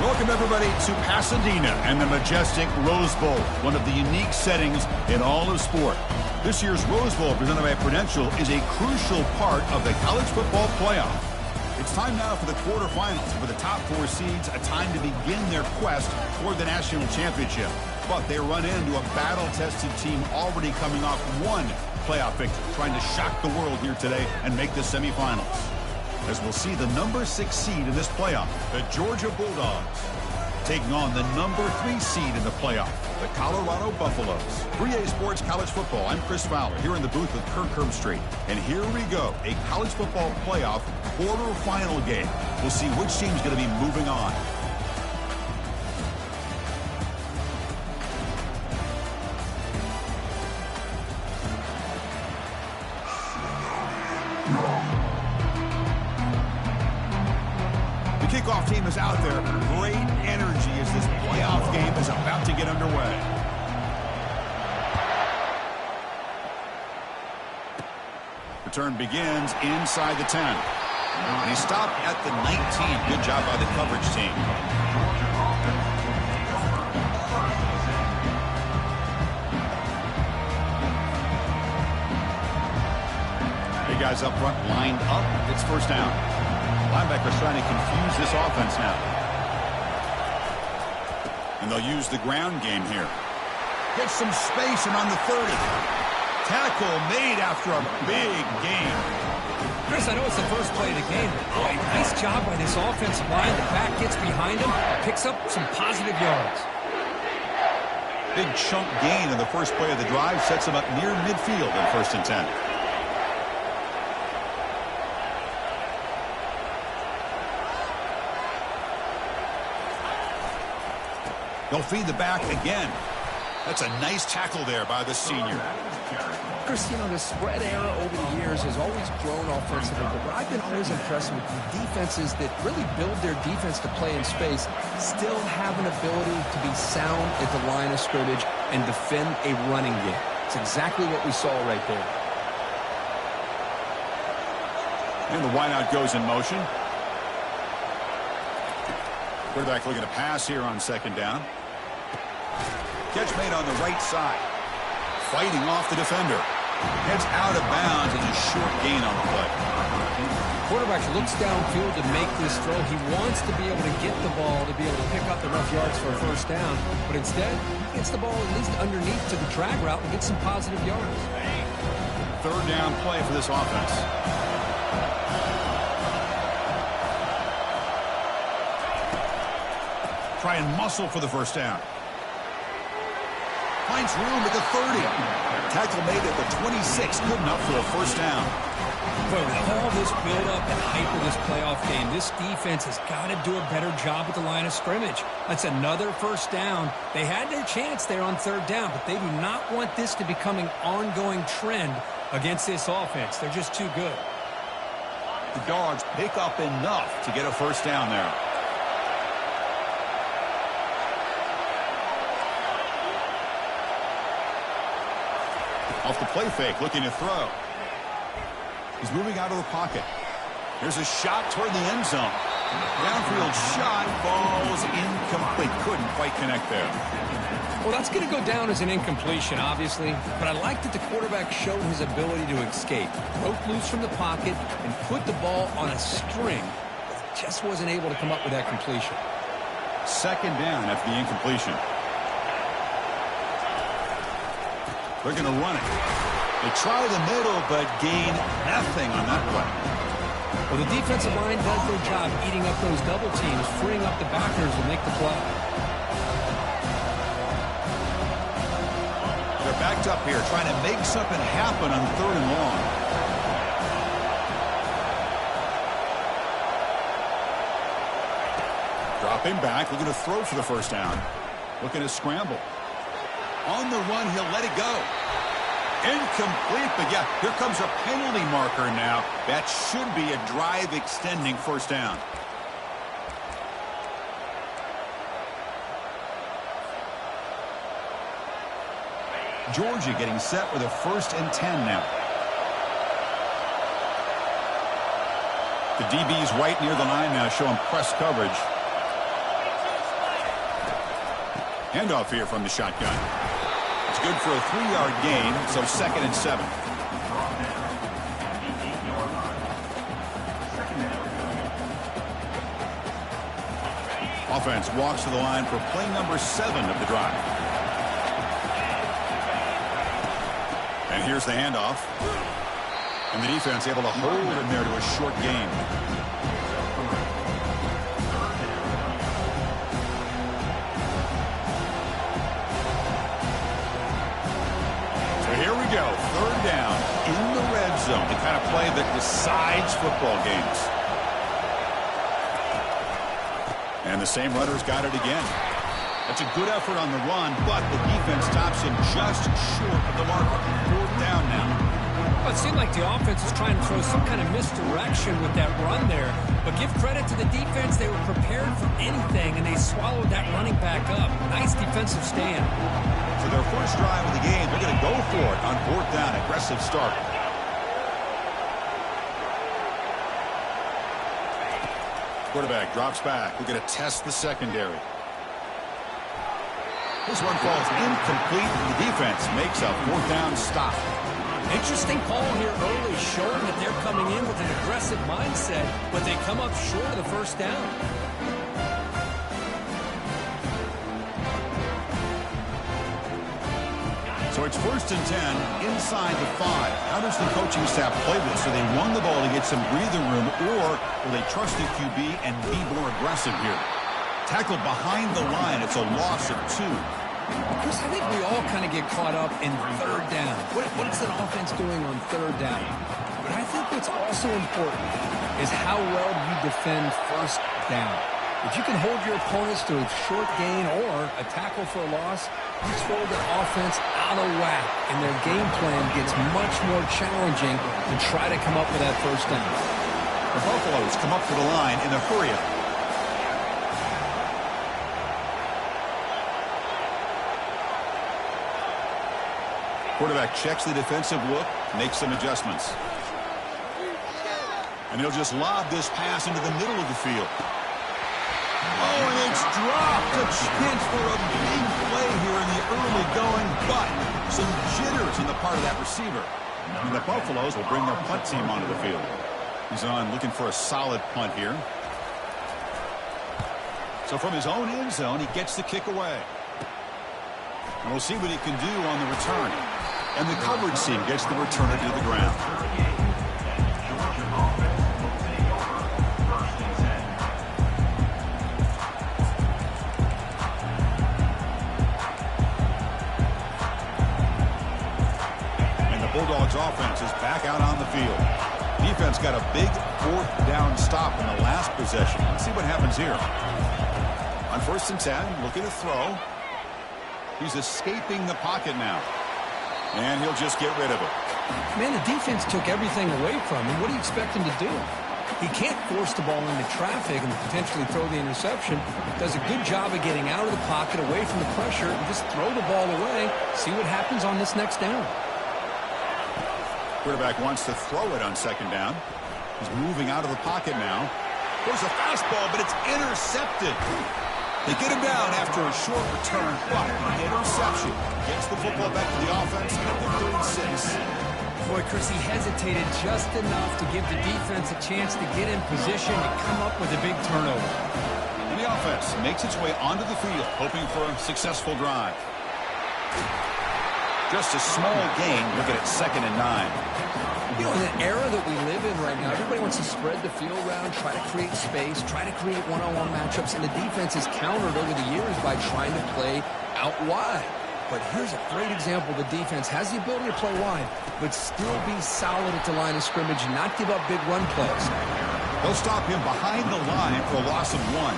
Welcome, everybody, to Pasadena and the majestic Rose Bowl, one of the unique settings in all of sport. This year's Rose Bowl, presented by Prudential, is a crucial part of the college football playoff. It's time now for the quarterfinals. For the top 4 seeds, a time to begin their quest toward the national championship. But they run into a battle-tested team already coming off one playoff victory, trying to shock the world here today and make the semifinals. As we'll see the number 6 seed in this playoff, the Georgia Bulldogs, taking on the number 3 seed in the playoff, the Colorado Buffaloes. 3A Sports College Football. I'm Chris Fowler here in the booth with Kirk Herbstreit. And here we go, a college football playoff quarterfinal game. We'll see which team's going to be moving on. Kickoff team is out there. Great energy as this playoff game is about to get underway. Return begins inside the 10. And he stopped at the 19. Good job by the coverage team. Hey guys up front lined up. It's first down. Linebackers trying to confuse this offense now. And they'll use the ground game here. Get some space and on the 30. Tackle made after a big gain. Chris, I know it's the first play of the game, but boy, nice job by this offensive line. The back gets behind him, picks up some positive yards. Big chunk gain in the first play of the drive sets him up near midfield in 1st and 10. They'll feed the back again. That's a nice tackle there by the senior. Chris, you know, the spread era over the years has always grown offensively, but what I've been always impressed with the defenses that really build their defense to play in space still have an ability to be sound at the line of scrimmage and defend a running game. It's exactly what we saw right there. And the wideout goes in motion. Quarterback looking to pass here on 2nd down. Catch made on the right side. Fighting off the defender. Heads out of bounds and a short gain on the play. Quarterback looks downfield to make this throw. He wants to be able to get the ball to be able to pick up enough yards for a first down. But instead, he gets the ball at least underneath to the drag route and gets some positive yards. 3rd down play for this offense. Try and muscle for the first down. Finds room at the 30. Tackle made at the 26. Good enough for a first down. But with all this build-up and hype of this playoff game, this defense has got to do a better job at the line of scrimmage. That's another first down. They had their chance there on 3rd down, but they do not want this to become an ongoing trend against this offense. They're just too good. The Dogs pick up enough to get a first down there. Off the play fake, looking to throw. He's moving out of the pocket. Here's a shot toward the end zone. Downfield shot falls incomplete. Couldn't quite connect there. Well, that's going to go down as an incompletion, obviously. But I like that the quarterback showed his ability to escape. Broke loose from the pocket and put the ball on a string. But just wasn't able to come up with that completion. 2nd down after the incompletion. They're going to run it. They try the middle, but gain nothing on that play. Well, the defensive line does their job eating up those double teams, freeing up the backers to make the play. They're backed up here, trying to make something happen on 3rd and long. Dropping back, looking to throw for the first down. Looking to scramble. On the run, he'll let it go. Incomplete, but yeah, here comes a penalty marker now. That should be a drive-extending first down. Georgia getting set with a 1st and 10 now. The DB's right near the line now, showing press coverage. Handoff here from the shotgun. It's good for a 3-yard gain, so 2nd and 7. Offense walks to the line for play number 7 of the drive. And here's the handoff. And the defense able to hold him there to a short gain. So here we go. 3rd down in the red zone. The kind of play that decides football games. And the same runner's got it again. That's a good effort on the run, but the defense stops him just short of the marker. 4th down now. Well, it seemed like the offense was trying to throw some kind of misdirection with that run there. But give credit to the defense. They were prepared for anything, and they swallowed that running back up. Nice defensive stand. So their first drive of the game, they're going to go for it on 4th down. Aggressive start. Quarterback drops back. We're going to test the secondary. This one falls incomplete. The defense makes a 4th down stop. Interesting call here early, showing that they're coming in with an aggressive mindset, but they come up short of the 1st down. So it's 1st and 10 inside the 5. How does the coaching staff play this? Do they run the ball to get some breathing room, or will they trust the QB and be more aggressive here? Tackled behind the line. It's a loss of 2. Chris, I think we all kind of get caught up in 3rd down. What is an offense doing on 3rd down? But I think what's also important is how well you defend 1st down. If you can hold your opponents to a short gain or a tackle for a loss, you throw the offense out of whack, and their game plan gets much more challenging to try to come up with that 1st down. The Buffaloes come up to the line in a hurry-up. Quarterback checks the defensive look, makes some adjustments. And he'll just lob this pass into the middle of the field. Oh, and it's dropped. A chance for a big play here in the early going, but some jitters on the part of that receiver. And the Buffaloes will bring their punt team onto the field. He's on looking for a solid punt here. So from his own end zone, he gets the kick away. And we'll see what he can do on the return. And the coverage team gets the returner to the ground. And the Bulldogs offense is back out on the field. Defense got a big 4th down stop in the last possession. Let's see what happens here. On 1st and 10, looking to throw. He's escaping the pocket now. And he'll just get rid of it. Man, the defense took everything away from him. What do you expect him to do? He can't force the ball into traffic and potentially throw the interception. Does a good job of getting out of the pocket, away from the pressure, and just throw the ball away. See what happens on this next down. Quarterback wants to throw it on 2nd down. He's moving out of the pocket now. There's a fastball, but it's intercepted. They get him down after a short return, but the interception gets the football back to the offense at the 36. Boy, Chris, he hesitated just enough to give the defense a chance to get in position and come up with a big turnover. And the offense makes its way onto the field, hoping for a successful drive. Just a small gain, looking at 2nd and 9. You know, in the era that we live in right now, everybody wants to spread the field around, try to create space, try to create one-on-one matchups, and the defense has countered over the years by trying to play out wide. But here's a great example. The defense has the ability to play wide, but still be solid at the line of scrimmage and not give up big run plays. They'll stop him behind the line for a loss of 1.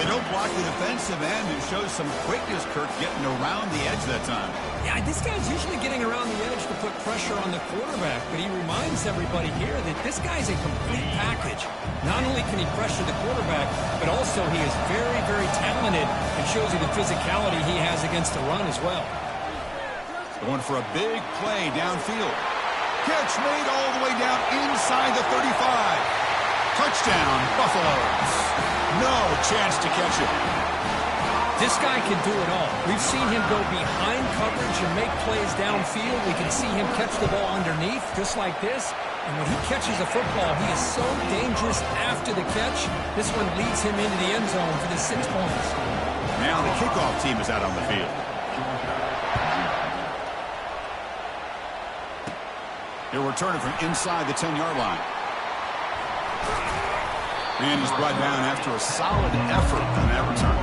They don't block the defensive end. It shows some quickness, Kirk, getting around the edge that time. Yeah, this guy's usually getting around the edge to put pressure on the quarterback, but he reminds everybody here that this guy's a complete package. Not only can he pressure the quarterback, but also he is very, very talented and shows you the physicality he has against the run as well. Going for a big play downfield. Catch made all the way down inside the 35. Touchdown, Buffaloes. No chance to catch it. This guy can do it all. We've seen him go behind coverage and make plays downfield. We can see him catch the ball underneath, just like this. And when he catches a football, he is so dangerous after the catch. This one leads him into the end zone for the 6 points. Now the kickoff team is out on the field. He'll return it from inside the 10-yard line. And is brought down after a solid effort on that return.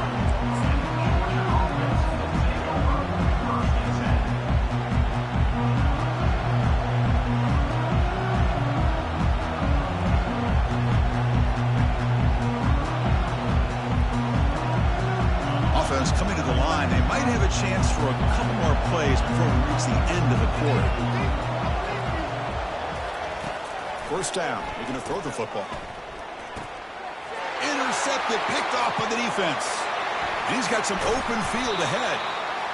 Offense coming to the line. They might have a chance for a couple more plays before we reach the end of the quarter. First down. They're going to throw the football. Intercepted, picked off by the defense. And he's got some open field ahead.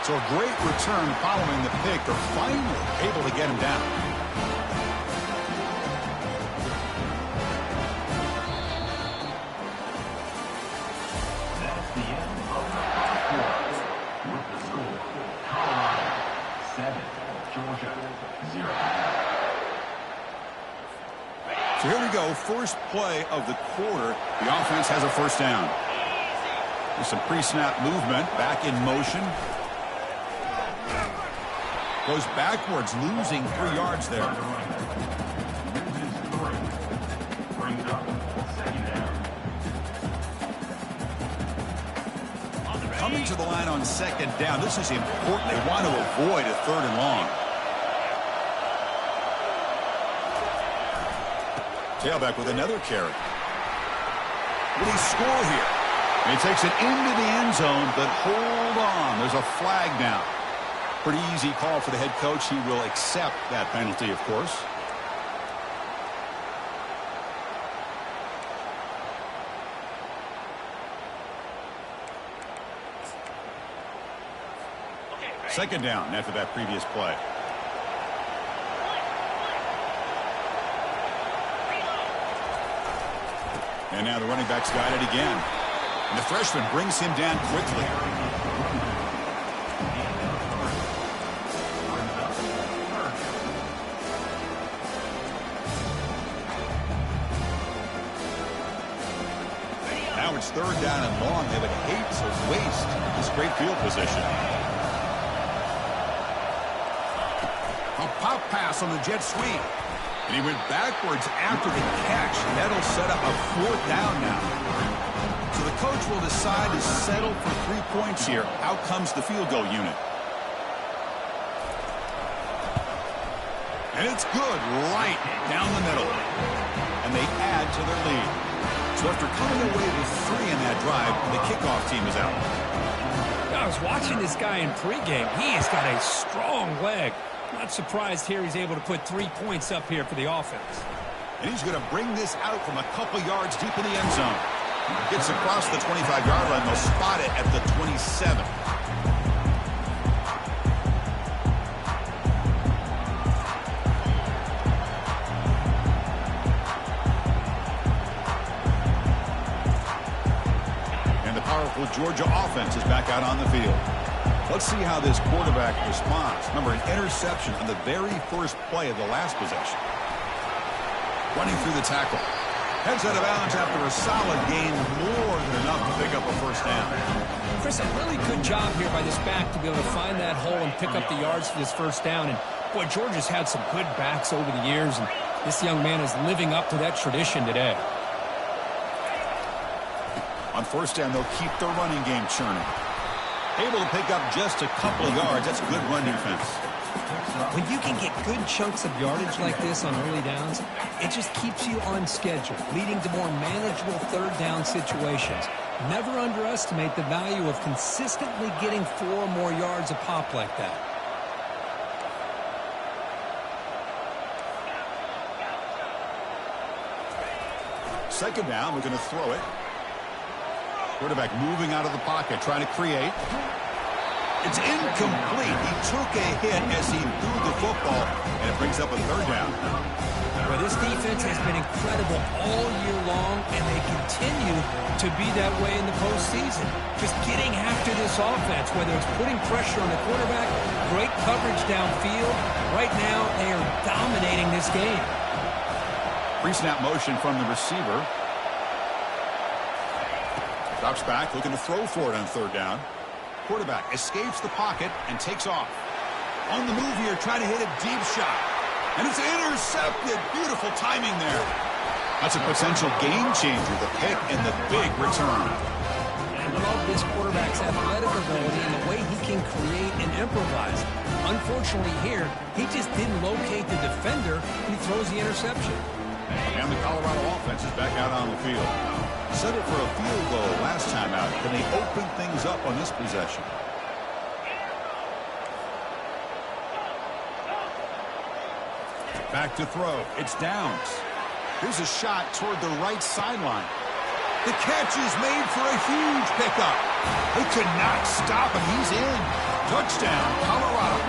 So a great return following the pick. They're finally able to get him down. That's the end of the quarter. With the score, Colorado 7, Georgia 0. So here we go, first play of the quarter. The offense has a first down. There's some pre-snap movement, back in motion. Goes backwards, losing 3 yards there. Coming to the line on second down. This is important. They want to avoid a 3rd and long. Tailback with another carry. Will he score here? And he takes it into the end zone, but hold on. There's a flag down. Pretty easy call for the head coach. He will accept that penalty, of course. Second down after that previous play. And now the running back's got it again. And the freshman brings him down quickly. Now it's 3rd down and long. They would hate to waste this great field position. A pop pass on the jet sweep. And he went backwards after the catch. That'll set up a 4th down now. So the coach will decide to settle for 3 points here. Out comes the field goal unit. And it's good right down the middle. And they add to their lead. So after coming away with 3 in that drive, the kickoff team is out. I was watching this guy in pregame. He's got a strong leg. Not surprised here he's able to put 3 points up here for the offense. And he's going to bring this out from a couple yards deep in the end zone. Gets across the 25-yard line. They'll spot it at the 27. And the powerful Georgia offense is back out on the field. Let's see how this quarterback responds. Remember, an interception on the very first play of the last possession. Running through the tackle. Heads out of bounds after a solid gain, more than enough to pick up a first down. Chris, a really good job here by this back to be able to find that hole and pick up the yards for this first down. And, boy, Georgia's had some good backs over the years, and this young man is living up to that tradition today. On first down, they'll keep their running game churning. Able to pick up just a couple of yards. That's good run defense. When you can get good chunks of yardage like this on early downs, it just keeps you on schedule, leading to more manageable 3rd down situations. Never underestimate the value of consistently getting 4 or more yards a pop like that. Second down, we're going to throw it. Quarterback moving out of the pocket, trying to create. It's incomplete. He took a hit as he threw the football, and it brings up a third down. Well, this defense has been incredible all year long, and they continue to be that way in the postseason. Just getting after this offense, whether it's putting pressure on the quarterback, great coverage downfield. Right now, they are dominating this game. Pre-snap motion from the receiver. Drops back, looking to throw for it on third down. Quarterback escapes the pocket and takes off. On the move here, trying to hit a deep shot. And it's intercepted. Beautiful timing there. That's a potential game changer, the pick and the big return. I love this quarterback's athletic ability and the way he can create and improvise. Unfortunately here, he just didn't locate the defender, and he throws the interception. And the Colorado offense is back out on the field. Settled for a field goal last time out. Can they open things up on this possession? Back to throw. It's Downs. Here's a shot toward the right sideline. The catch is made for a huge pickup. They could not stop him. He's in. Touchdown, Colorado.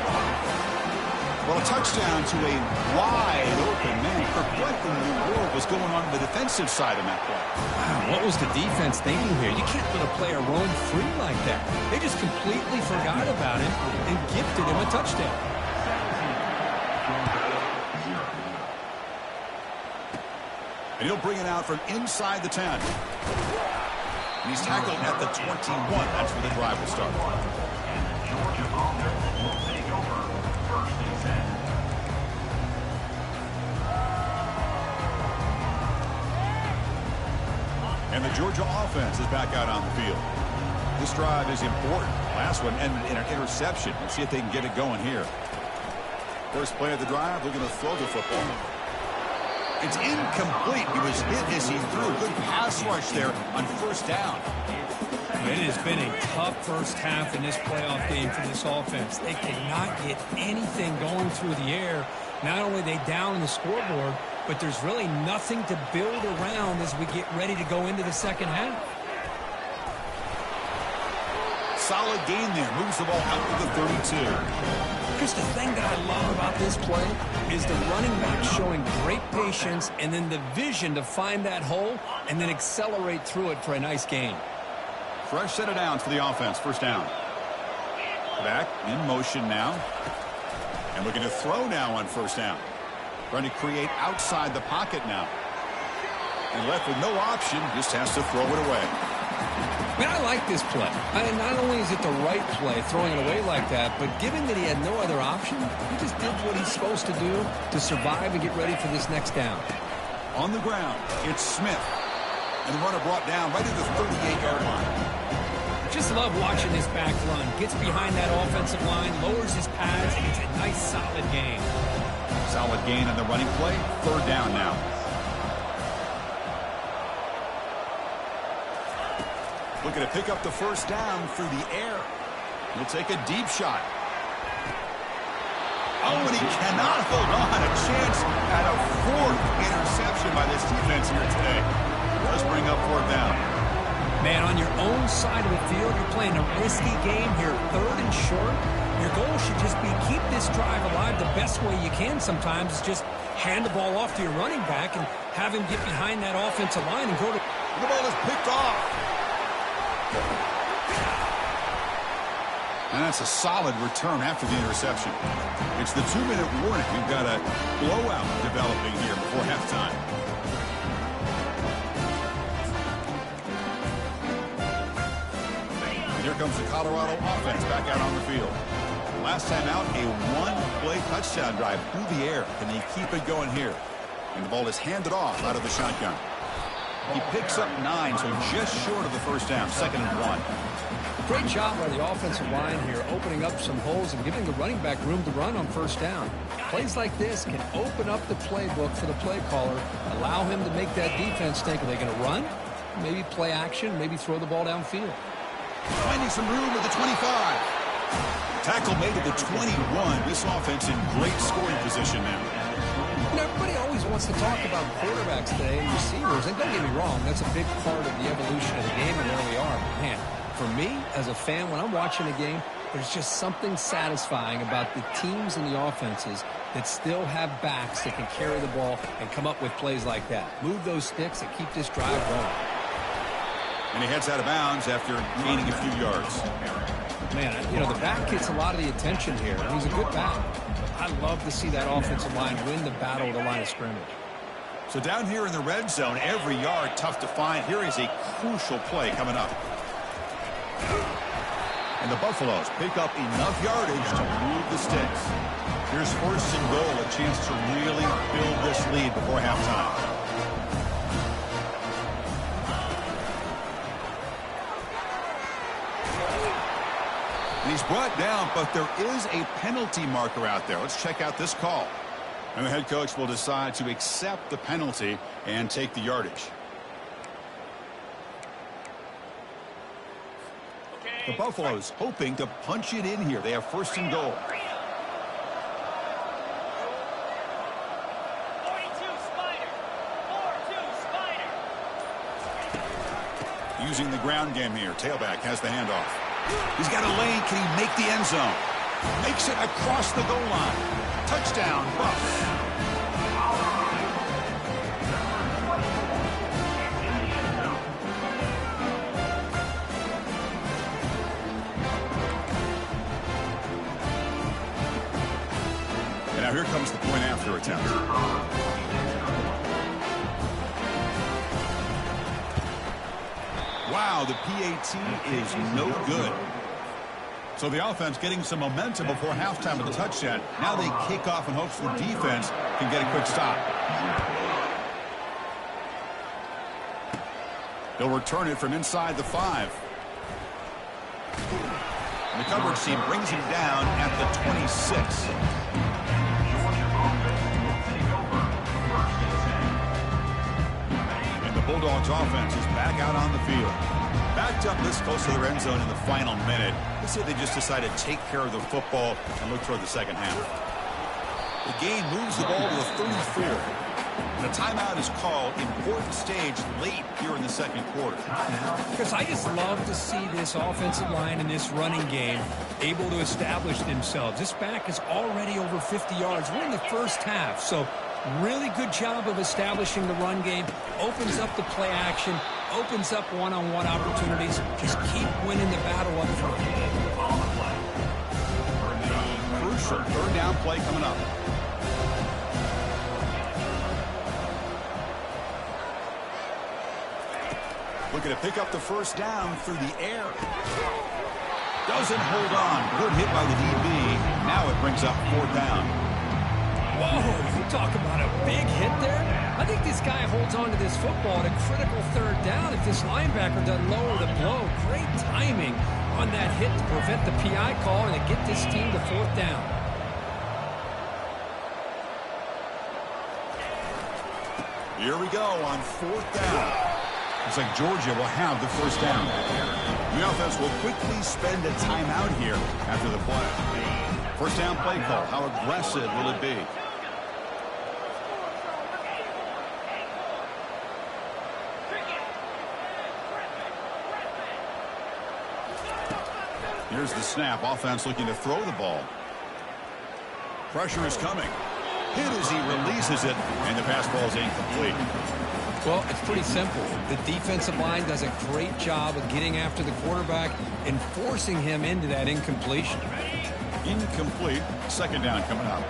Well, a touchdown to a wide open man. What in the world was going on the defensive side of that play? Wow, what was the defense thinking here? You can't let a player roam free like that. They just completely forgot about him and gifted him a touchdown. And he'll bring it out from inside the 10. And he's tackled at the 21. That's where the drive will start. Georgia offense will take over first and 10. And the Georgia offense is back out on the field. This drive is important. Last one ended in an interception. Let's see if they can get it going here. First play of the drive, looking to throw the football. It's incomplete. He was hit as he threw. Good pass rush there on first down. It has been a tough first half in this playoff game for this offense. They cannot get anything going through the air. Not only are they down on the scoreboard, but there's really nothing to build around as we get ready to go into the second half. Solid gain there. Moves the ball out to the 32. Chris, the thing that I love about this play is the running back showing great patience and then the vision to find that hole and then accelerate through it for a nice gain. Fresh set of downs for the offense. First down. Back in motion now. And looking to throw now on first down. Trying to create outside the pocket now. And left with no option, just has to throw it away. I mean, I like this play. Not only is it the right play, throwing it away like that, but given that he had no other option, he just did what he's supposed to do to survive and get ready for this next down. On the ground, it's Smith. And the runner brought down right at the 38-yard line. Just love watching this back run. Gets behind that offensive line, lowers his pads, and it's a nice, solid gain. Solid gain on the running play. Third down now. Looking to pick up the first down through the air. He'll take a deep shot. Oh, and he cannot hold on. A chance at a fourth interception by this defense here today. Let's bring up fourth down. Man, on your own side of the field, you're playing a risky game here, third and short. Your goal should just be keep this drive alive the best way you can sometimes is just hand the ball off to your running back and have him get behind that offensive line and go to... The ball is picked off. And that's a solid return after the interception. It's the 2-minute warning. We've got a blowout developing here before halftime. And here comes the Colorado offense back out on the field. Last time out, a one-play touchdown drive through the air. Can they keep it going here? And the ball is handed off out of the shotgun. He picks up 9, so just short of the first down, 2nd and 1. Great job by the offensive line here, opening up some holes and giving the running back room to run on first down. Plays like this can open up the playbook for the play caller, allow him to make that defense think, are they going to run? Maybe play action, maybe throw the ball downfield. Finding some room at the 25. Tackle made at the 21. This offense in great scoring position now. You know, everybody always wants to talk about quarterbacks today and receivers, and don't get me wrong, that's a big part of the evolution of the game and where we are. Man, for me, as a fan, when I'm watching a game, There's just something satisfying about the teams and the offenses that still have backs that can carry the ball and come up with plays like that. Move those sticks and keep this drive going. And he heads out of bounds after gaining a few yards. Man, you know, the back gets a lot of the attention here. He's a good back. I love to see that offensive line win the battle at the line of scrimmage. So down here in the red zone, every yard tough to find. Here is a crucial play coming up. And the Buffaloes pick up enough yardage to move the sticks. Here's first and goal, a chance to really build this lead before halftime. And he's brought down, but there is a penalty marker out there. Let's check out this call. And the head coach will decide to accept the penalty and take the yardage. The Buffaloes hoping to punch it in here. They have first and goal. 42 Spider. 4-2 Spider. Using the ground game here. Tailback has the handoff. He's got a lane. Can he make the end zone? Makes it across the goal line. Touchdown, Buffs. And now here comes the point after attempt. Wow, the PAT is no good. So the offense getting some momentum before halftime with the touchdown. Now they kick off in hopes the defense can get a quick stop. They'll return it from inside the 5. And the coverage team brings him down at the 26. And the Bulldogs offense is back out on the field. Backed up this close to the end zone in the final minute. Let's say they just decided to take care of the football and look toward the second half. The game moves the ball to the 34. And a timeout is called. Important stage late here in the second quarter. Because I just love to see this offensive line and this running game able to establish themselves. This back is already over 50 yards. We're in the first half, so really good job of establishing the run game. Opens up the play action. Opens up one-on-one opportunities. Just keep winning the battle up front. Crucial third down play coming up. Looking to pick up the first down through the air. Doesn't hold on. Good hit by the DB. Now it brings up fourth down. Whoa, you talk about a big hit there. I think this guy holds on to this football at a critical third down if this linebacker doesn't lower the blow. Great timing on that hit to prevent the PI call and to get this team to fourth down. Here we go on fourth down. Looks like Georgia will have the first down. The offense will quickly spend a timeout here after the play. First down play call. How aggressive will it be? Here's the snap. Offense looking to throw the ball. Pressure is coming. Hit as he releases it, and the pass ball is incomplete. Well, it's pretty simple. The defensive line does a great job of getting after the quarterback and forcing him into that incompletion. Incomplete. Second down coming up.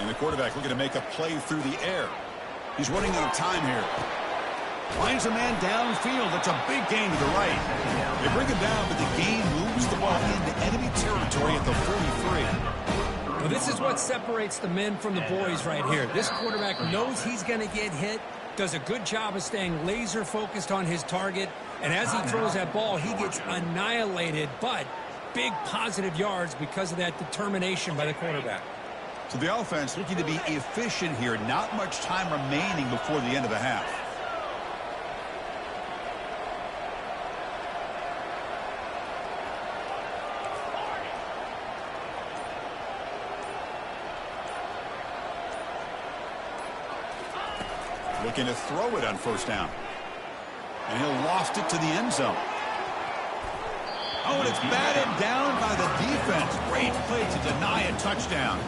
And the quarterback looking to make a play through the air. He's running out of time here. Finds a man downfield. That's a big gain to the right. They bring him down, but the game moves the ball into enemy territory at the 43. Well, this is what separates the men from the boys right here. This quarterback knows he's going to get hit, does a good job of staying laser focused on his target, and as he throws that ball, he gets annihilated, but big positive yards because of that determination by the quarterback. So the offense looking to be efficient here. Not much time remaining before the end of the half. Looking to throw it on first down. And he'll loft it to the end zone. Oh, and it's batted down by the defense. Great play to deny a touchdown.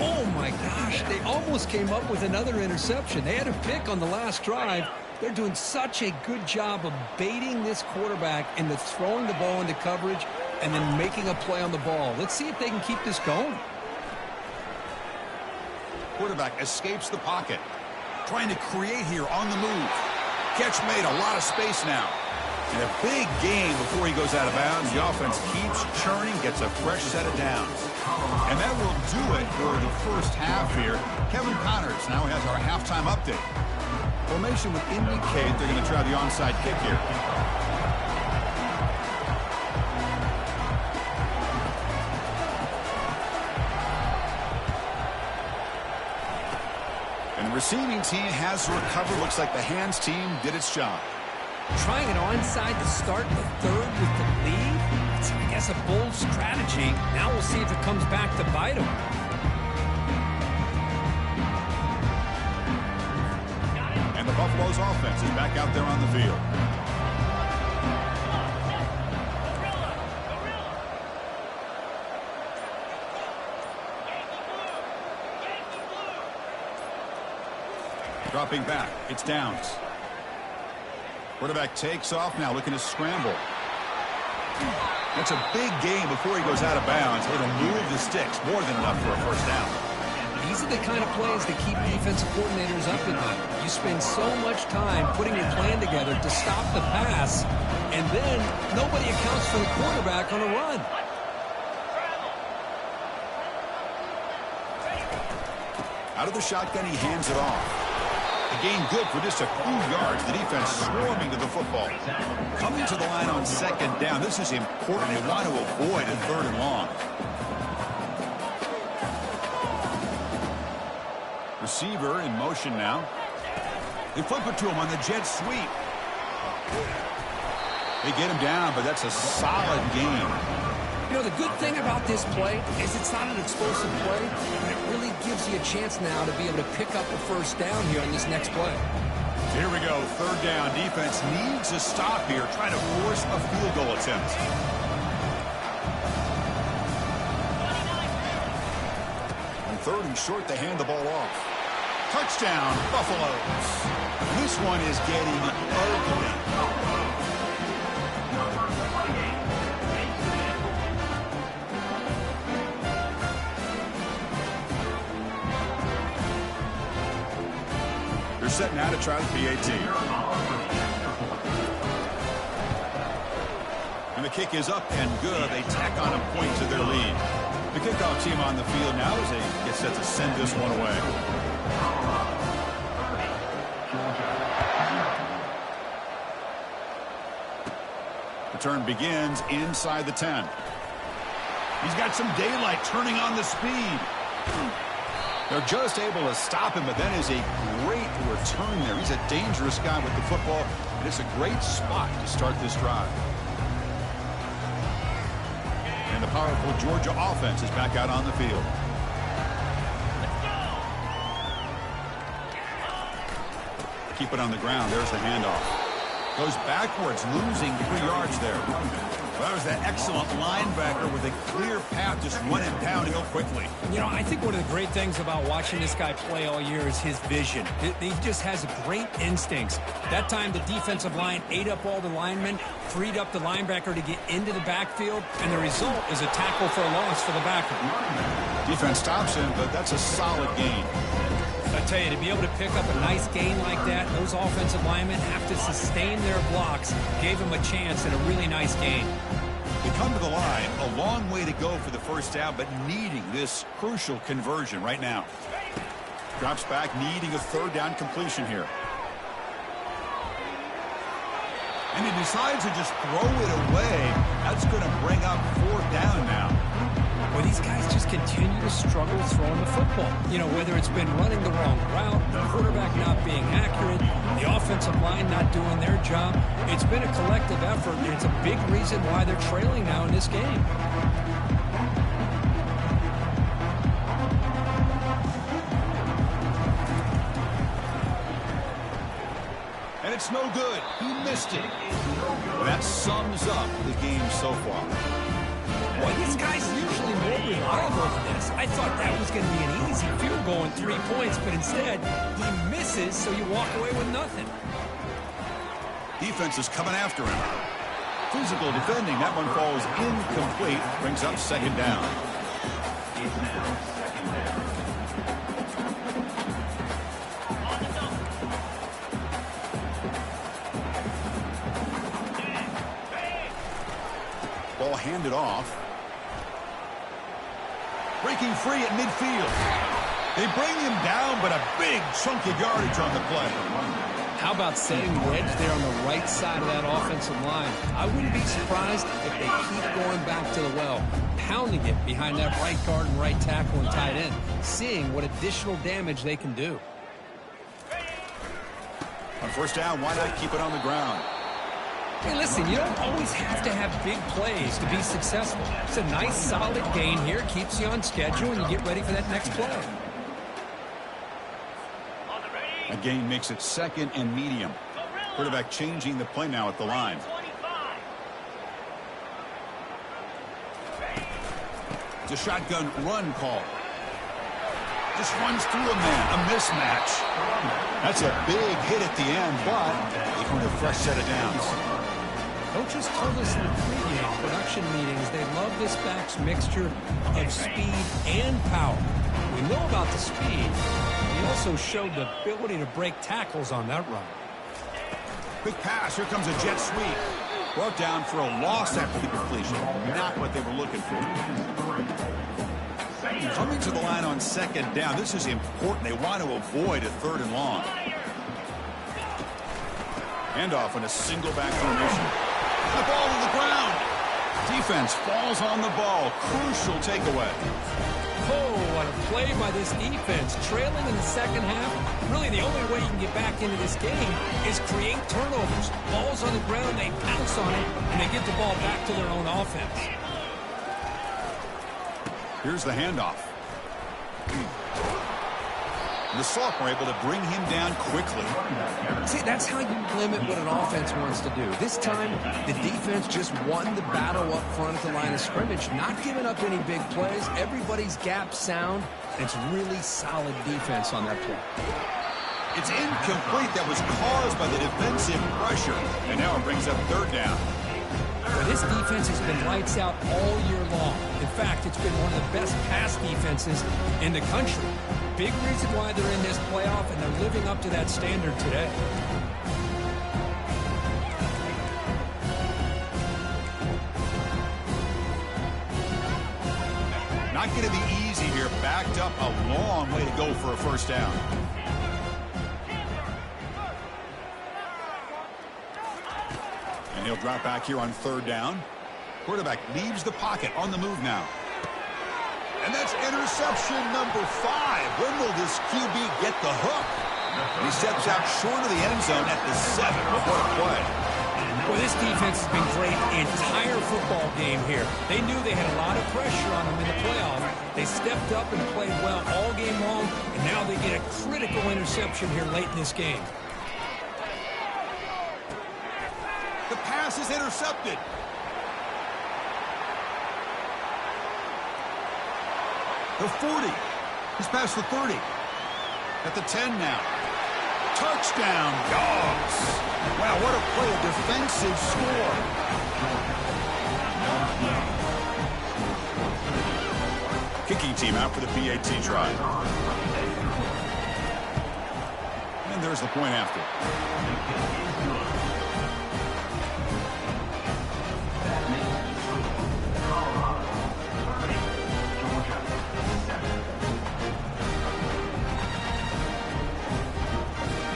Oh, my gosh. They almost came up with another interception. They had a pick on the last drive. They're doing such a good job of baiting this quarterback into throwing the ball into coverage and then making a play on the ball. Let's see if they can keep this going. Quarterback escapes the pocket. Trying to create here on the move. Catch made, a lot of space now. And a big gain before he goes out of bounds. The offense keeps churning, gets a fresh set of downs. And that will do it for the first half here. Kevin Connors now has our halftime update. Formation would indicate they're going to try the onside kick here. And the receiving team has to recover. Looks like the hands team did its job. Trying an onside to start the third with the lead? It's, I guess, a bold strategy. Now we'll see if it comes back to bite them. And the Buffalo's offense is back out there on the field. Dropping back, it's Downs. Quarterback takes off now, looking to scramble. That's a big gain before he goes out of bounds. It'll move the sticks, more than enough for a first down. These are the kind of plays that keep defensive coordinators up at night. You spend so much time putting your plan together to stop the pass, and then nobody accounts for the quarterback on a run. Out of the shotgun, he hands it off. A gain good for just a few yards. The defense swarming to the football. Coming to the line on second down. This is important. They want to avoid a third and long. Receiver in motion now. They flip it to him on the jet sweep. They get him down, but that's a solid gain. You know, the good thing about this play is it's not an explosive play, but it really gives you a chance now to be able to pick up a first down here on this next play. Here we go, third down. Defense needs a stop here, trying to force a field goal attempt. On third and short, they hand the ball off. Touchdown, Buffalo. This one is getting ugly. Set now to try the PAT. And the kick is up and good. They tack on a point to their lead. The kickoff team on the field now as they get set to send this one away. Return begins inside the 10. He's got some daylight turning on the speed. They're just able to stop him, but that is a great return there. He's a dangerous guy with the football, and it's a great spot to start this drive. And the powerful Georgia offense is back out on the field. Keep it on the ground. There's the handoff. Goes backwards, losing 3 yards there. Well, that was that excellent linebacker with a clear path, just running down to go quickly. You know, I think one of the great things about watching this guy play all year is his vision. He just has great instincts. That time, the defensive line ate up all the linemen, freed up the linebacker to get into the backfield, and the result is a tackle for a loss for the backer. Defense stops him, but that's a solid gain. I tell you, to be able to pick up a nice gain like that, those offensive linemen have to sustain their blocks. Gave him a chance and a really nice gain. They come to the line, a long way to go for the first down, but needing this crucial conversion right now. Drops back, needing a third down completion here. And he decides to just throw it away. That's going to bring up fourth down now. Well, these guys just continue to struggle throwing the football. You know, whether it's been running the wrong route, the quarterback not being accurate, the offensive line not doing their job. It's been a collective effort, and it's a big reason why they're trailing now in this game. And it's no good. He missed it. And that sums up the game so far. Boy, this guy's usually more reliable than this. I thought that was going to be an easy field goal and 3 points, but instead, he misses, so you walk away with nothing. Defense is coming after him. Physical defending. That one falls incomplete. Brings up second down. Ball handed off. Breaking free at midfield. They bring him down, but a big chunk of yardage on the play. How about setting the edge there on the right side of that offensive line? I wouldn't be surprised if they keep going back to the well, pounding it behind that right guard and right tackle and tight end, seeing what additional damage they can do. On first down, why not keep it on the ground? Hey, listen, you don't always have to have big plays to be successful. It's a nice, solid gain here. Keeps you on schedule, and you get ready for that next play. A gain makes it second and medium. Quarterback changing the play now at the line. It's a shotgun run call. Just runs through a man. A mismatch. That's a big hit at the end, but they earn a fresh set of downs. Coaches told us in the pregame production meetings they love this back's mixture of speed and power. We know about the speed. He also showed the ability to break tackles on that run. Quick pass. Here comes a jet sweep. Brought down for a loss after the completion. Not what they were looking for. Coming to the line on second down. This is important. They want to avoid a third and long. Handoff in a single back formation. The ball to the ground. Defense falls on the ball. Crucial takeaway. Oh, what a play by this defense. Trailing in the second half. Really, the only way you can get back into this game is create turnovers. Ball's on the ground, they pounce on it, and they get the ball back to their own offense. Here's the handoff. The sophomore able to bring him down quickly. See, that's how you limit what an offense wants to do. This time, the defense just won the battle up front at the line of scrimmage, not giving up any big plays. Everybody's gap sound. It's really solid defense on that play. It's incomplete. That was caused by the defensive pressure. And now it brings up third down. But this defense has been lights out all year long. In fact, it's been one of the best pass defenses in the country. Big reason why they're in this playoff, and they're living up to that standard today. Not going to be easy here. Backed up a long way to go for a first down. And he'll drop back here on third down. Quarterback leaves the pocket on the move now. And that's interception number 5. When will this QB get the hook? And he steps out short of the end zone at the 7. What a play. Well, this defense has been great the entire football game here. They knew they had a lot of pressure on them in the playoff. They stepped up and played well all game long, and now they get a critical interception here late in this game. The pass is intercepted. The 40. He's past the 30. At the 10 now. Touchdown, Dogs. Wow, what a play, a defensive score. Kicking team out for the PAT try. And there's the point after.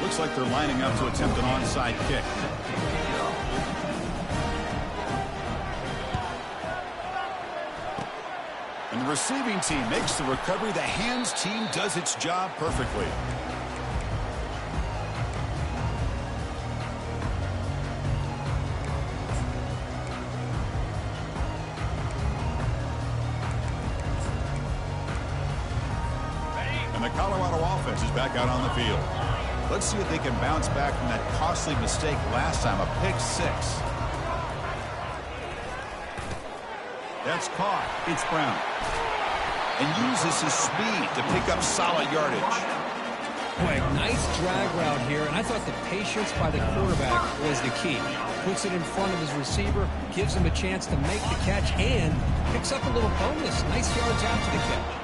Looks like they're lining up to attempt an onside kick. And the receiving team makes the recovery. The hands team does its job perfectly. And the Colorado offense is back out on the field. Let's see if they can bounce back from that costly mistake last time, a pick six. That's caught. It's Brown. And uses his speed to pick up solid yardage. Boy, nice drag route here, and I thought the patience by the quarterback was the key. Puts it in front of his receiver, gives him a chance to make the catch, and picks up a little bonus. Nice yards after the catch.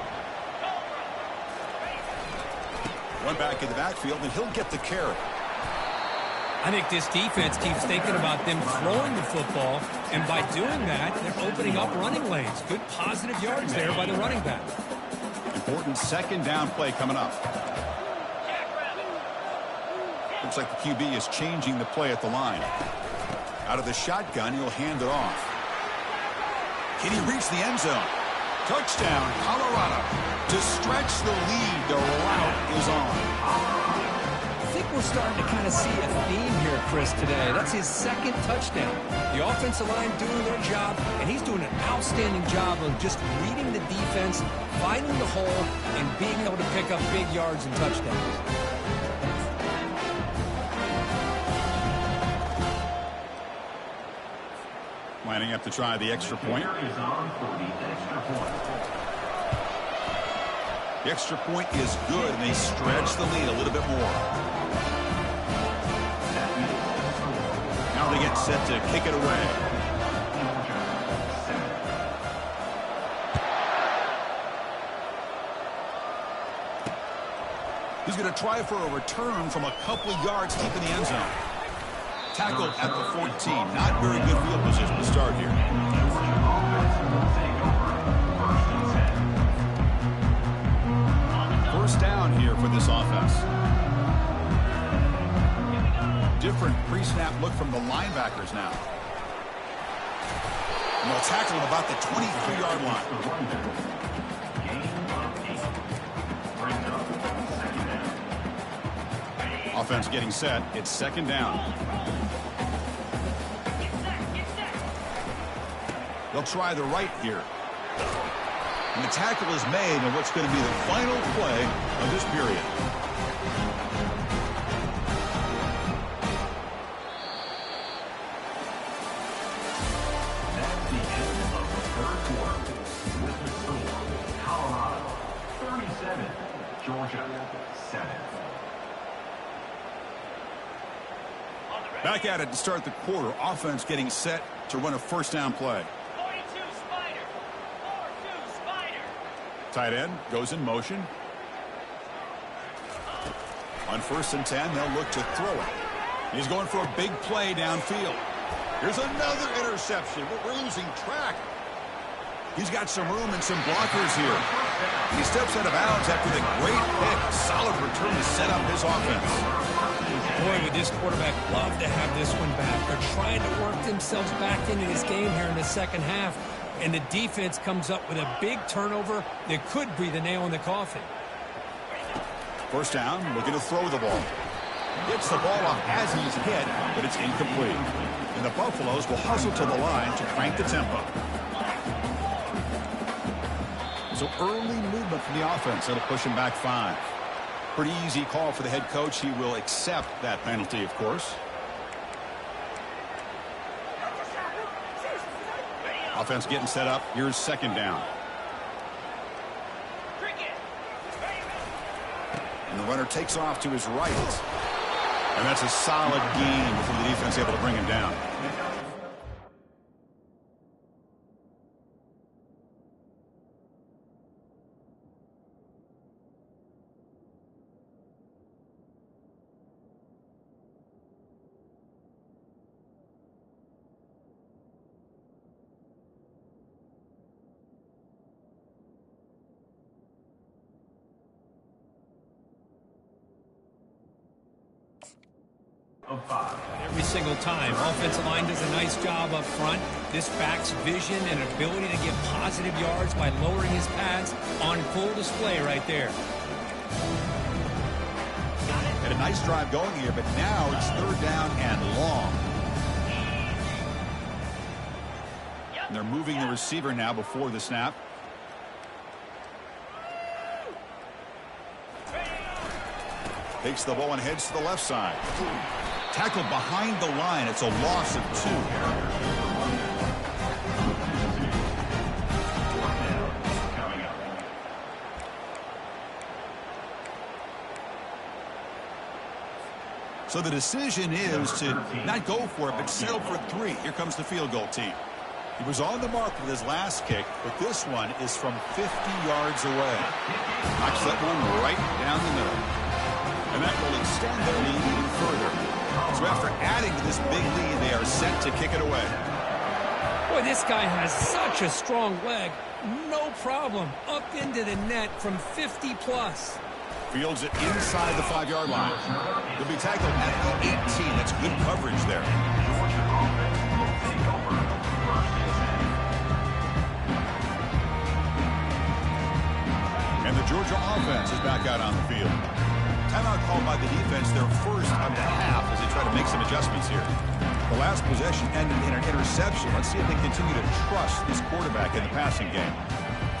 One back in the backfield, and he'll get the carry. I think this defense keeps thinking about them throwing the football, and by doing that, they're opening up running lanes. Good positive yards there by the running back. Important second down play coming up. Looks like the QB is changing the play at the line. Out of the shotgun, he'll hand it off. Can he reach the end zone? Touchdown, Colorado. To stretch the lead, the route is on. I think we're starting to kind of see a theme here, Chris, today. That's his second touchdown. The offensive line doing their job, and he's doing an outstanding job of just reading the defense, finding the hole, and being able to pick up big yards and touchdowns. Lining up to try the extra point. The extra point is good, and they stretch the lead a little bit more. Now they get set to kick it away. He's going to try for a return from a couple of yards deep in the end zone. Tackled at the 14. Not very good field position to start here. First down here for this offense. Different pre-snap look from the linebackers now. And they'll tackle him about the 23-yard line. Offense getting set. It's second down. They'll try the right here. And the tackle is made on what's going to be the final play of this period. That's the end of the third quarter. With the score, Colorado 37, Georgia 7. Back at it to start the quarter. Offense getting set to run a first down play. 42 Spider. 4-2 Spider. Tight end goes in motion. On 1st and 10, they'll look to throw it. He's going for a big play downfield. Here's another interception, but we're losing track. He's got some room and some blockers here. He steps out of bounds after the great pick. Solid return to set up his offense. Boy, would this quarterback love to have this one back. They're trying to work themselves back into this game here in the second half, and the defense comes up with a big turnover that could be the nail in the coffin. First down, looking to throw the ball. Gets the ball off as he's hit, but it's incomplete. And the Buffaloes will hustle to the line to crank the tempo. So early movement from the offense. That'll push him back 5. Pretty easy call for the head coach. He will accept that penalty, of course. Offense getting set up. Here's second down. And the runner takes off to his right. And that's a solid gain before the defense able to bring him down. Every single time. Offensive line does a nice job up front. This back's vision and ability to get positive yards by lowering his pads on full display right there. Had a nice drive going here, but now it's third down and long. And they're moving the receiver now before the snap. Takes the ball and heads to the left side. Tackled behind the line. It's a loss of 2. So the decision is to not go for it, but settle for 3. Here comes the field goal team. He was on the mark with his last kick, but this one is from 50 yards away. Knocks that one right down the middle. And that will extend their lead even further. So after adding to this big lead, they are set to kick it away. Boy, this guy has such a strong leg. No problem. Up into the net from 50 plus. Fields it inside the 5-yard line. He'll be tackled at the 18. That's good coverage there. And the Georgia offense is back out on the field. Timeout called by the defense, their first of the half as they try to make some adjustments here. The last possession ended in an interception. Let's see if they continue to trust this quarterback in the passing game.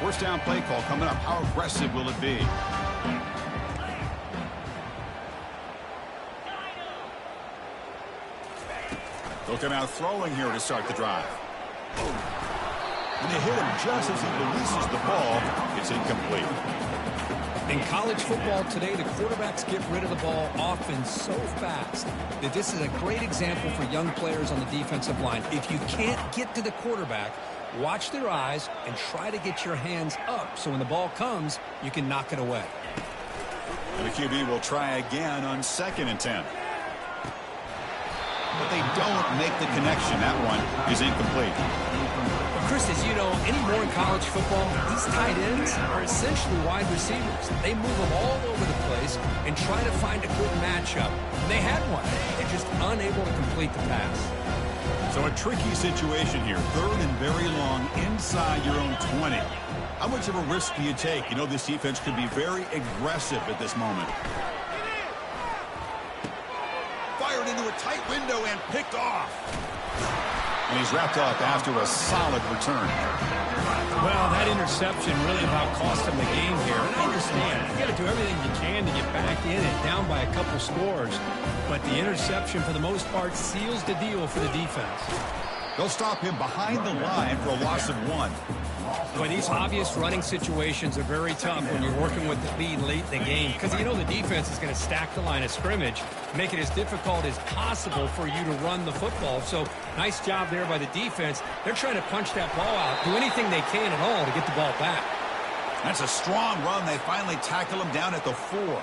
First down play call coming up. How aggressive will it be? They'll come out throwing here to start the drive. And they hit him just as he releases the ball. It's incomplete. In college football today, the quarterbacks get rid of the ball often so fast that this is a great example for young players on the defensive line. If you can't get to the quarterback, watch their eyes and try to get your hands up so when the ball comes, you can knock it away. And the QB will try again on 2nd and 10. But they don't make the connection. That one is incomplete. Well, Chris, as you know, anymore in college football, these tight ends are essentially wide receivers. They move them all over the place and try to find a good matchup. And they had one. They're just unable to complete the pass. So a tricky situation here. 3rd and very long inside your own 20. How much of a risk do you take? You know this defense could be very aggressive at this moment. Fired into a tight window and picked off. And he's wrapped up after a solid return. Well, that interception really about cost him the game here. And I understand. You got to do everything you can to get back in and down by a couple scores. But the interception, for the most part, seals the deal for the defense. They'll stop him behind the line for a loss of 1. Well, these obvious running situations are very tough when you're working with the lead late in the game because you know the defense is going to stack the line of scrimmage, make it as difficult as possible for you to run the football. So nice job there by the defense. They're trying to punch that ball out, do anything they can at all to get the ball back. That's a strong run. They finally tackle him down at the 4.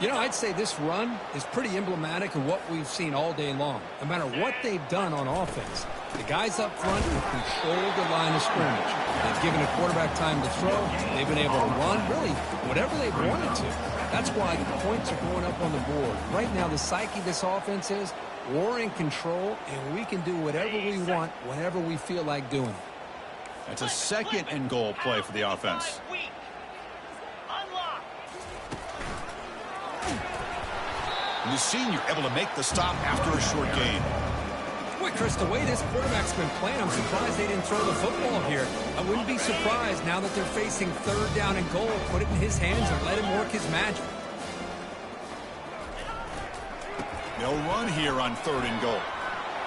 You know, I'd say this run is pretty emblematic of what we've seen all day long. No matter what they've done on offense, the guys up front have controlled the line of scrimmage. They've given the quarterback time to throw. They've been able to run, really, whatever they've wanted to. That's why the points are going up on the board. Right now, the psyche of this offense is we're in control, and we can do whatever we want whenever we feel like doing it. That's a 2nd and goal play for the offense. And the senior able to make the stop after a short gain. Boy, Chris, the way this quarterback's been playing, I'm surprised they didn't throw the football here. I wouldn't be surprised now that they're facing 3rd down and goal. Put it in his hands and let him work his magic. They'll run here on 3rd and goal.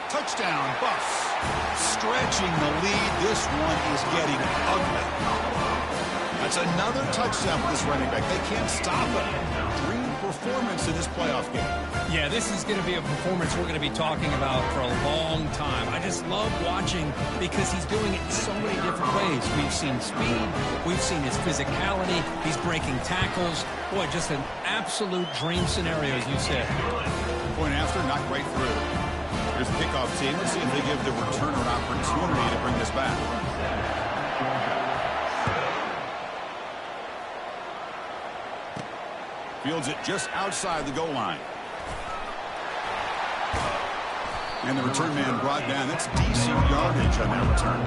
Touchdown, Buffs. Stretching the lead. This one is getting ugly. That's another touchdown for this running back. They can't stop it. Dream performance in this playoff game. Yeah, this is going to be a performance we're going to be talking about for a long time. I just love watching because he's doing it in so many different ways. We've seen speed. We've seen his physicality. He's breaking tackles. Boy, just an absolute dream scenario, as you said. Point after, knocked right through. Here's the kickoff team. Let's see if they give the returner an opportunity to bring this back. Fields it just outside the goal line. And the return man brought down. That's decent yardage on that return.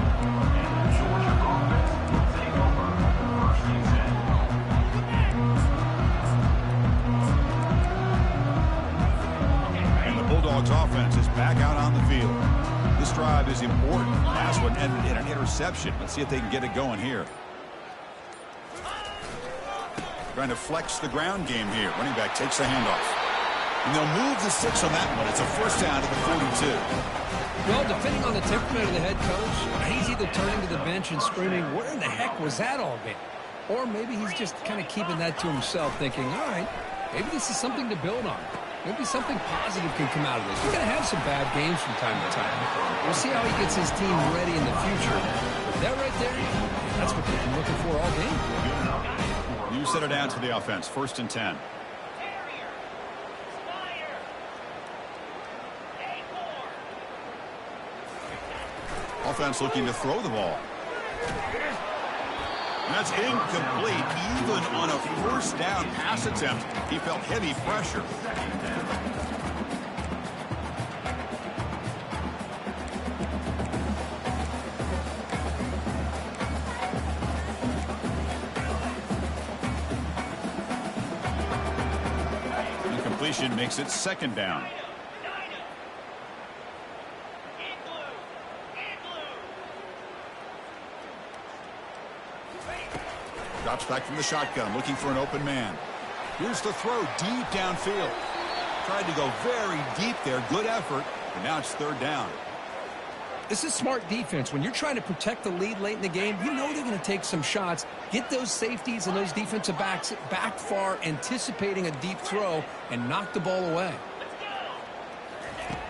And the Bulldogs offense is back out on the field. This drive is important. Last one ended in an interception. Let's see if they can get it going here. Trying to flex the ground game here. Running back takes the handoff. And they'll move the 6 on that one. It's a first down to the 42. Well, depending on the temperament of the head coach, he's either turning to the bench and screaming, where in the heck was that all game? Or maybe he's just kind of keeping that to himself, thinking, all right, maybe this is something to build on. Maybe something positive can come out of this. We're going to have some bad games from time to time. We'll see how he gets his team ready in the future. But that right there, that's what they've been looking for all game. You set it down to the offense. 1st and 10. Terrier. Spider. A4. Offense looking to throw the ball. And that's incomplete. Even on a first down pass attempt, he felt heavy pressure. Incompletion makes it 2nd down. Drops back from the shotgun, looking for an open man. Here's the throw, deep downfield. Tried to go very deep there. Good effort, and now it's 3rd down. This is smart defense. When you're trying to protect the lead late in the game, you know they're going to take some shots, get those safeties and those defensive backs back far, anticipating a deep throw, and knock the ball away.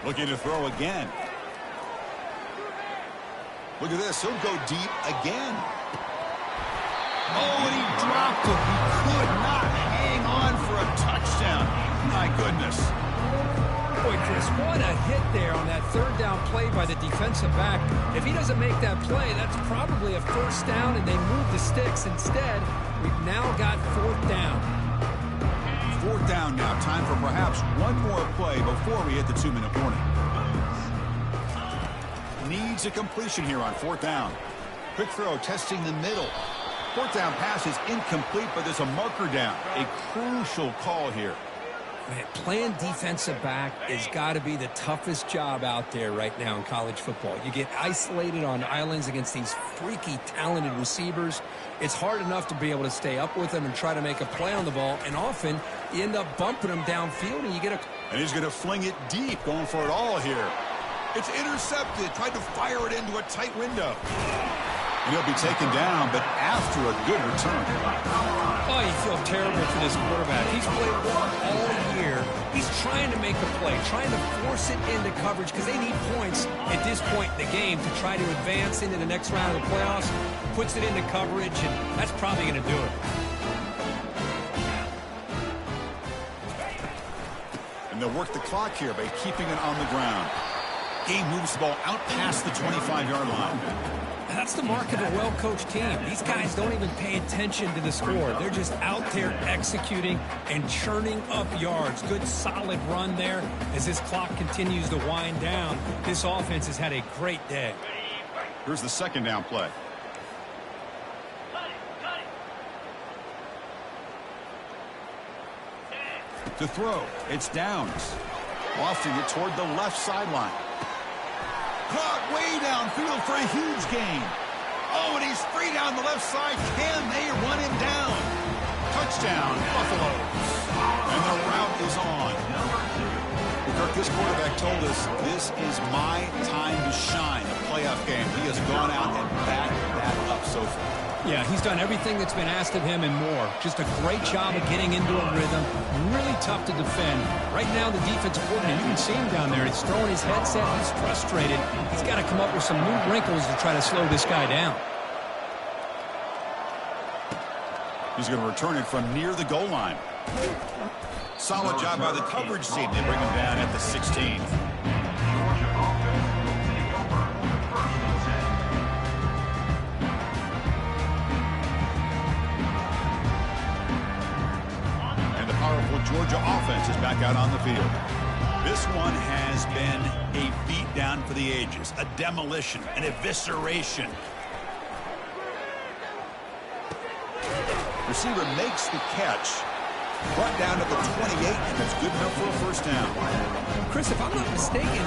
Looking to throw again. Look at this. He'll go deep again. Oh, and he dropped it. He could not hang on for a touchdown. My goodness. Boy, Chris, what a hit there on that 3rd down play by the defensive back. If he doesn't make that play, that's probably a first down, and they move the sticks. Instead, we've now got 4th down. 4th down now. Time for perhaps one more play before we hit the 2-minute warning. Needs a completion here on 4th down. Quick throw, testing the middle. 4th down pass is incomplete, but there's a marker down. A crucial call here. Man, playing defensive back has got to be the toughest job out there right now in college football. You get isolated on islands against these freaky, talented receivers. It's hard enough to be able to stay up with them and try to make a play on the ball, and often you end up bumping them downfield, and you get a... And he's going to fling it deep, going for it all here. It's intercepted, tried to fire it into a tight window. And he'll be taken down, but after a good return. Oh, you feel terrible for this quarterback. He's played well all year. He's trying to make a play, trying to force it into coverage because they need points at this point in the game to try to advance into the next round of the playoffs. Puts it into coverage, and that's probably going to do it. And they'll work the clock here by keeping it on the ground. Game moves the ball out past the 25-yard line. That's the mark of a well-coached team. These guys don't even pay attention to the score. They're just out there executing and churning up yards. Good, solid run there as this clock continues to wind down. This offense has had a great day. Here's the 2nd down play. To throw, it's Downs. Lofting it toward the left sideline. Caught way downfield for a huge gain. Oh, and he's free down the left side. Can they run him down? Touchdown, Buffalo. And the route is on. Kirk, this quarterback told us this is my time to shine, a playoff game. He has gone out and backed that up so far. Yeah, he's done everything that's been asked of him and more. Just a great job of getting into a rhythm. Really tough to defend. Right now, the defensive coordinator, you can see him down there. He's throwing his headset. He's frustrated. He's got to come up with some new wrinkles to try to slow this guy down. He's going to return it from near the goal line. Solid job by the coverage team. They bring him down at the 16. Georgia offense is back out on the field. This one has been a beatdown for the ages, a demolition, an evisceration. Receiver makes the catch, brought down at the 28, and that's good enough for a first down. Chris, if I'm not mistaken,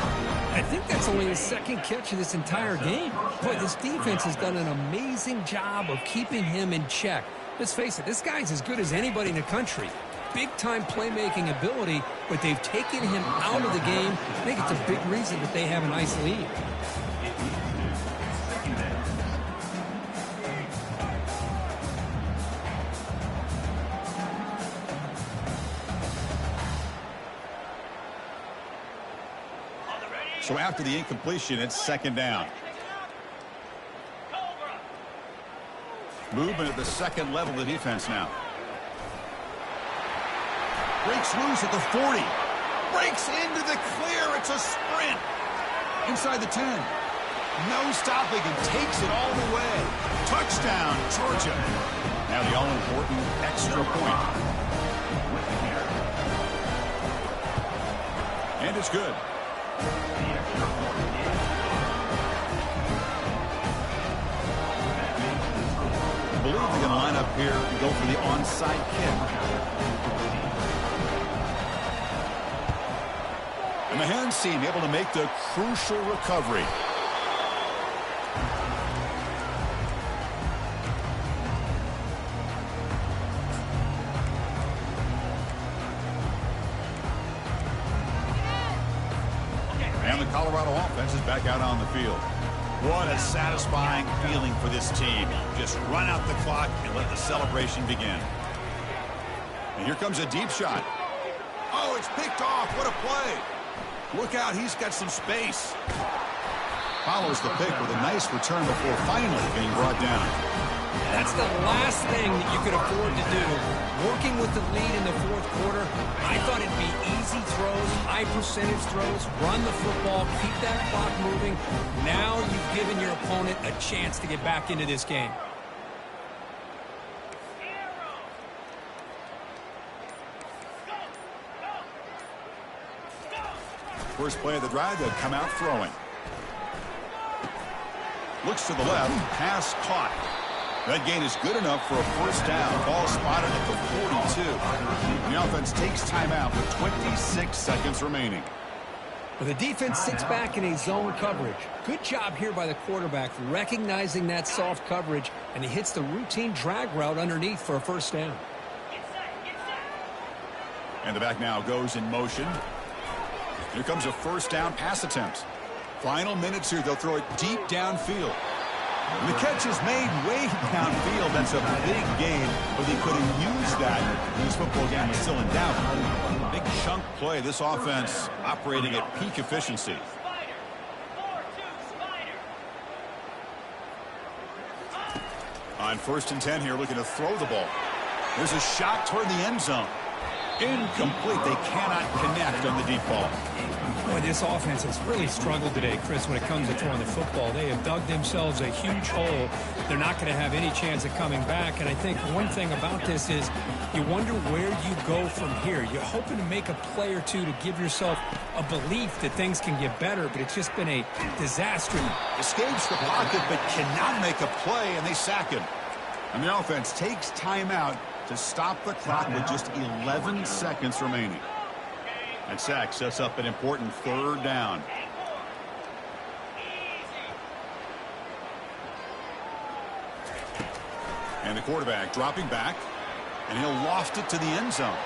I think that's only his 2nd catch of this entire game. Boy, this defense has done an amazing job of keeping him in check. Let's face it, this guy's as good as anybody in the country. Big-time playmaking ability, but they've taken him out of the game. I think it's a big reason that they have a nice lead. So after the incompletion, it's second down. Movement at the second level of the defense now. Breaks loose at the 40. Breaks into the clear. It's a sprint. Inside the 10. No stopping and takes it all the way. Touchdown, Georgia. Now the all-important extra point. And it's good. I believe they're going to line up here and go for the onside kick. And the hands team able to make the crucial recovery. And the Colorado offense is back out on the field. What a satisfying feeling for this team. Just run out the clock and let the celebration begin. And here comes a deep shot. Oh, it's picked off. What a play. Look out, he's got some space. Follows the pick with a nice return before finally being brought down. That's the last thing that you could afford to do. Working with the lead in the fourth quarter, I thought it'd be easy throws, high percentage throws, run the football, keep that clock moving. Now you've given your opponent a chance to get back into this game. First play of the drive, they'll come out throwing. Looks to the left, pass caught. That gain is good enough for a first down. Ball spotted at the 42. The offense takes timeout with 26 seconds remaining. Well, the defense sits back in a zone coverage. Good job here by the quarterback recognizing that soft coverage, and he hits the routine drag route underneath for a first down. And the back now goes in motion. Here comes a first down pass attempt. Final minutes here, they'll throw it deep downfield. And the catch is made way downfield. That's a big gain, but they couldn't use that when this football game was still in doubt. Big chunk play. This offense operating at peak efficiency. On 1st and 10 here, looking to throw the ball. There's a shot toward the end zone. Incomplete. They cannot connect on the deep ball. Boy, this offense has really struggled today, Chris, when it comes to throwing the football. They have dug themselves a huge hole. They're not going to have any chance of coming back. And I think one thing about this is you wonder where you go from here. You're hoping to make a play or two to give yourself a belief that things can get better, but it's just been a disaster. Escapes the pocket, but cannot make a play, and they sack him. And the offense takes timeout to stop the clock with just 11 seconds remaining. And sack sets up an important third down. And the quarterback dropping back, and he'll loft it to the end zone.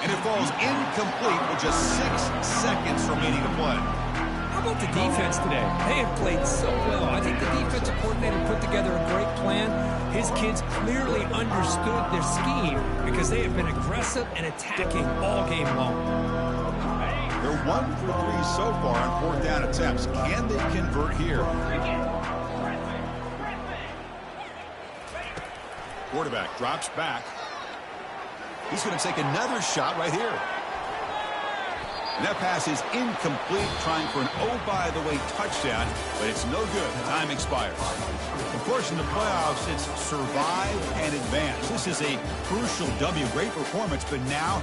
And it falls incomplete with just 6 seconds remaining to play. How about the defense today? They have played so well. I think the defensive coordinator put together a great plan. His kids clearly understood their scheme because they have been aggressive and attacking all game long. They're 1 for 3 so far on 4th down attempts. Can they convert here? Quarterback drops back. He's going to take another shot right here. And that pass is incomplete, trying for an oh-by-the-way touchdown, but it's no good. Time expires. Of course, in the playoffs, it's survive and advance. This is a crucial W. Great performance, but now